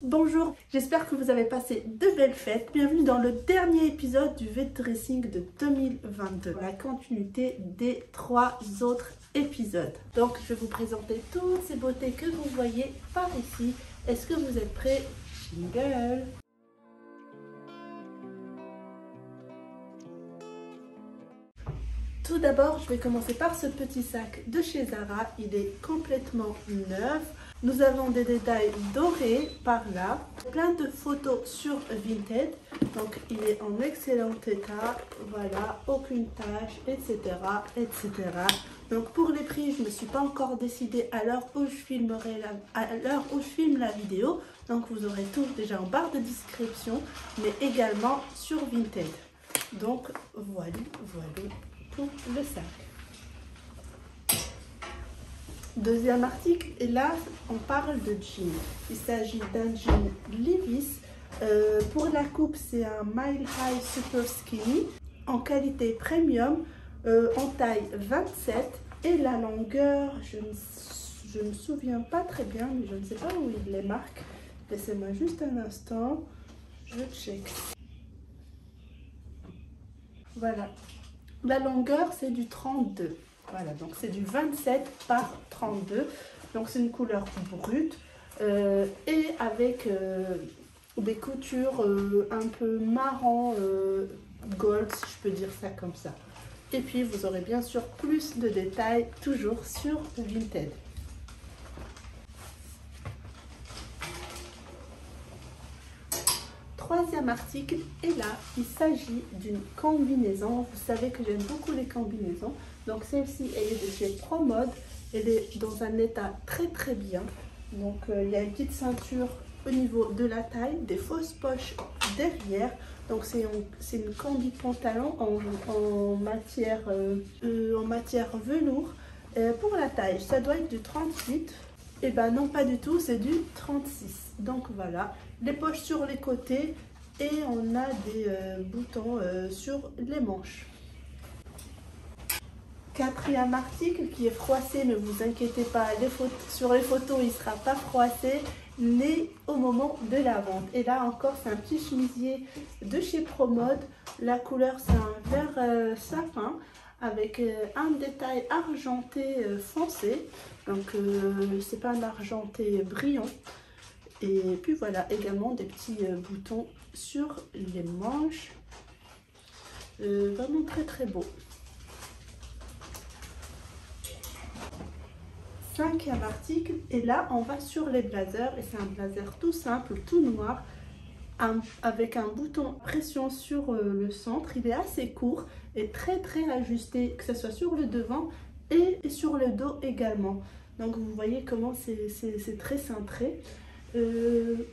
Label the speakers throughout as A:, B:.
A: Bonjour, j'espère que vous avez passé de belles fêtes. Bienvenue dans le dernier épisode du V-Dressing de 2022, la continuité des 3 autres épisodes. Donc je vais vous présenter toutes ces beautés que vous voyez par ici. Est-ce que vous êtes prêts? Jingle! Tout d'abord, je vais commencer par ce petit sac de chez Zara. Il est complètement neuf. Nous avons des détails dorés par là. Plein de photos sur Vinted. Donc, il est en excellent état. Voilà, aucune tache, etc., etc. Donc, pour les prix, je ne me suis pas encore décidée à l'heure où je filme la vidéo. Donc, vous aurez tout déjà en barre de description, mais également sur Vinted. Donc, voilà. Le sac. Deuxième article, et là on parle de jean. Il s'agit d'un jean Levi's. Pour la coupe, c'est un Mile High Super Skinny en qualité premium, en taille 27, et la longueur, je ne me souviens pas très bien, mais je ne sais pas où il les marque. Laissez-moi juste un instant, je check. Voilà. La longueur, c'est du 32. Voilà, donc c'est du 27 par 32. Donc c'est une couleur brute et avec des coutures un peu marron gold, si je peux dire ça comme ça. Et puis vous aurez bien sûr plus de détails toujours sur Vinted. Troisième article, et là il s'agit d'une combinaison. Vous savez que j'aime beaucoup les combinaisons, donc celle-ci elle est de chez ProMode. Elle est dans un état très bien. Donc il y a une petite ceinture au niveau de la taille, des fausses poches derrière. Donc c'est une combi pantalon en matière velours. Pour la taille, ça doit être du 38. Et ben non, pas du tout, c'est du 36. Donc voilà, les poches sur les côtés et on a des boutons sur les manches. Quatrième article qui est froissé, ne vous inquiétez pas, sur les photos il ne sera pas froissé, mais au moment de la vente. Et là encore, c'est un petit chemisier de chez ProMode. La couleur, c'est un vert sapin avec un détail argenté foncé. Donc c'est pas un argenté brillant. Et puis voilà, également des petits boutons sur les manches. Vraiment très beau. Cinquième article, et là on va sur les blazers, et c'est un blazer tout simple, tout noir, avec un bouton pression sur le centre. Il est assez court et très ajusté, que ce soit sur le devant et sur le dos également. Donc vous voyez comment c'est très cintré.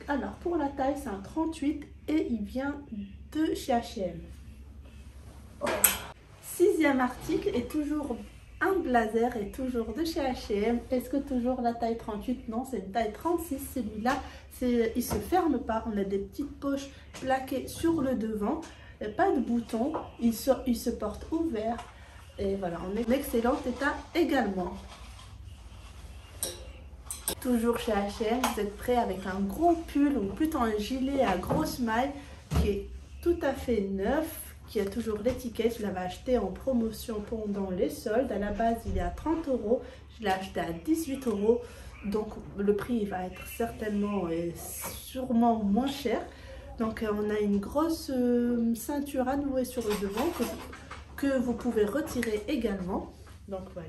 A: Alors pour la taille, c'est un 38 et il vient de chez H&M. Sixième article est toujours un blazer et toujours de chez H&M. Est-ce que toujours la taille 38? Non, c'est une taille 36. Celui-là, il se ferme pas. On a des petites poches plaquées sur le devant. Pas de boutons. Il se porte ouvert. Et voilà, on est en excellent état également. Toujours chez H&M, vous êtes prêts avec un gros pull ou plutôt un gilet à grosse maille qui est tout à fait neuf, qui a toujours l'étiquette. Je l'avais acheté en promotion pendant les soldes. À la base, il est à 30 €. Je l'ai acheté à 18 €. Donc, le prix va être certainement et sûrement moins cher. Donc, on a une grosse ceinture à nouer sur le devant que vous pouvez retirer également. Donc, voilà.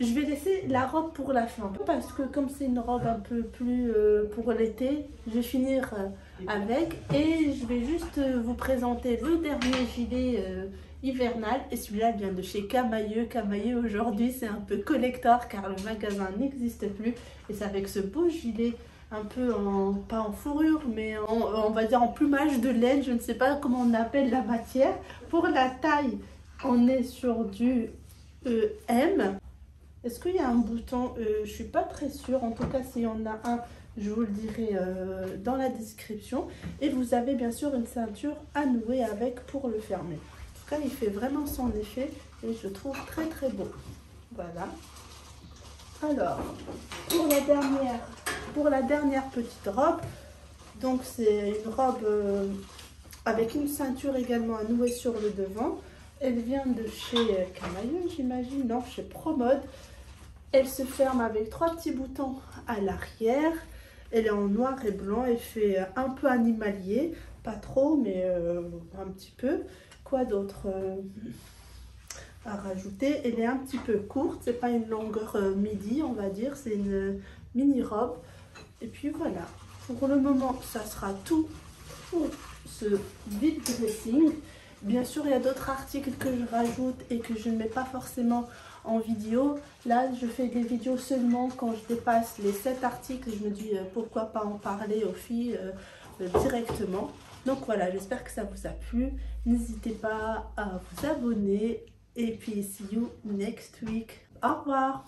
A: Je vais laisser la robe pour la fin parce que comme c'est une robe un peu plus pour l'été, je vais finir avec et je vais juste vous présenter le dernier gilet hivernal, et celui-là vient de chez Camaïeu. Camaïeu aujourd'hui c'est un peu collector car le magasin n'existe plus, et c'est avec ce beau gilet un peu pas en fourrure mais on va dire en plumage de laine, je ne sais pas comment on appelle la matière. Pour la taille, on est sur du M. Est-ce qu'il y a un bouton? Je suis pas très sûre. En tout cas, s'il y en a un, je vous le dirai dans la description. Et vous avez bien sûr une ceinture à nouer avec pour le fermer. En tout cas, il fait vraiment son effet et je trouve très beau. Voilà. Alors, pour la dernière petite robe, donc c'est une robe avec une ceinture également à nouer sur le devant. Elle vient de chez Camaïeu, j'imagine, non, chez Promode. Elle se ferme avec 3 petits boutons à l'arrière. Elle est en noir et blanc, elle fait un peu animalier, pas trop, mais un petit peu. Quoi d'autre à rajouter? Elle est un petit peu courte, c'est pas une longueur midi, on va dire, c'est une mini robe. Et puis voilà, pour le moment, ça sera tout pour ce vide dressing. Bien sûr, il y a d'autres articles que je rajoute et que je ne mets pas forcément en vidéo. Là, je fais des vidéos seulement quand je dépasse les 7 articles. Je me dis pourquoi pas en parler aux filles directement. Donc voilà, j'espère que ça vous a plu. N'hésitez pas à vous abonner. Et puis, see you next week. Au revoir!